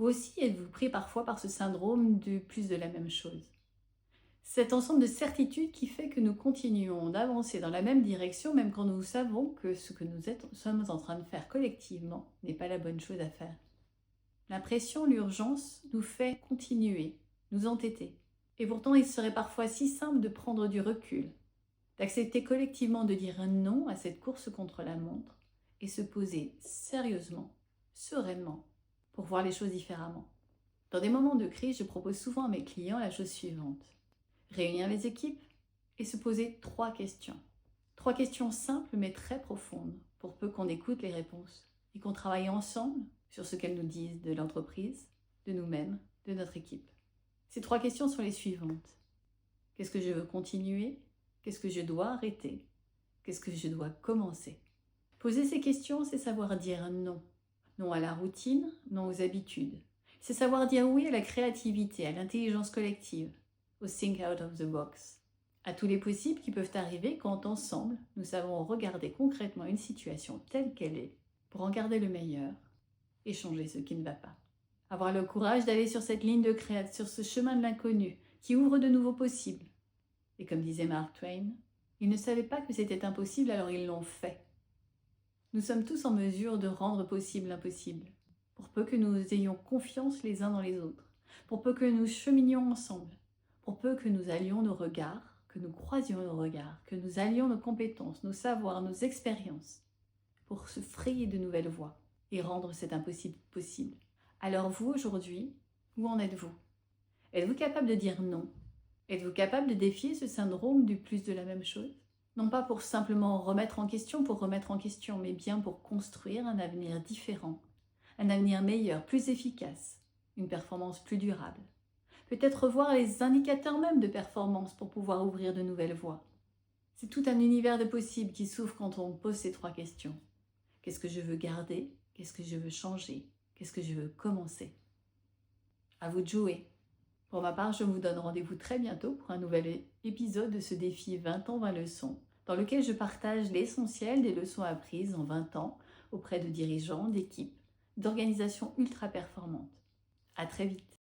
Vous aussi êtes-vous pris parfois par ce syndrome du plus de la même chose? Cet ensemble de certitudes qui fait que nous continuons d'avancer dans la même direction même quand nous savons que ce que sommes en train de faire collectivement n'est pas la bonne chose à faire. La pression, l'urgence nous fait continuer, nous entêter. Et pourtant, il serait parfois si simple de prendre du recul, d'accepter collectivement de dire un non à cette course contre la montre et se poser sérieusement, sereinement, pour voir les choses différemment. Dans des moments de crise, je propose souvent à mes clients la chose suivante. Réunir les équipes et se poser 3 questions. 3 questions simples mais très profondes, pour peu qu'on écoute les réponses et qu'on travaille ensemble sur ce qu'elles nous disent de l'entreprise, de nous-mêmes, de notre équipe. Ces 3 questions sont les suivantes. Qu'est-ce que je veux continuer? Qu'est-ce que je dois arrêter? Qu'est-ce que je dois commencer? Poser ces questions, c'est savoir dire non. Non à la routine, non aux habitudes. C'est savoir dire oui à la créativité, à l'intelligence collective, au think out of the box, à tous les possibles qui peuvent arriver quand ensemble, nous savons regarder concrètement une situation telle qu'elle est pour en garder le meilleur et changer ce qui ne va pas. Avoir le courage d'aller sur cette ligne de création, sur ce chemin de l'inconnu qui ouvre de nouveaux possibles. Et comme disait Mark Twain, ils ne savaient pas que c'était impossible, alors ils l'ont fait. Nous sommes tous en mesure de rendre possible l'impossible, pour peu que nous ayons confiance les uns dans les autres, pour peu que nous cheminions ensemble, pour peu que nous allions nos regards, que nous croisions nos regards, que nous allions nos compétences, nos savoirs, nos expériences, pour se frayer de nouvelles voies et rendre cet impossible possible. Alors vous, aujourd'hui, où en êtes-vous? Êtes-vous capable de dire non? Êtes-vous capable de défier ce syndrome du plus de la même chose? Non pas pour simplement remettre en question pour remettre en question, mais bien pour construire un avenir différent, un avenir meilleur, plus efficace, une performance plus durable. Peut-être revoir les indicateurs même de performance pour pouvoir ouvrir de nouvelles voies. C'est tout un univers de possibles qui s'ouvre quand on pose ces 3 questions. Qu'est-ce que je veux garder? Qu'est-ce que je veux changer? Qu'est-ce que je veux commencer? À vous de jouer. Pour ma part, je vous donne rendez-vous très bientôt pour un nouvel épisode de ce défi 20 ans, 20 leçons, dans lequel je partage l'essentiel des leçons apprises en 20 ans auprès de dirigeants, d'équipes, d'organisations ultra performantes. À très vite.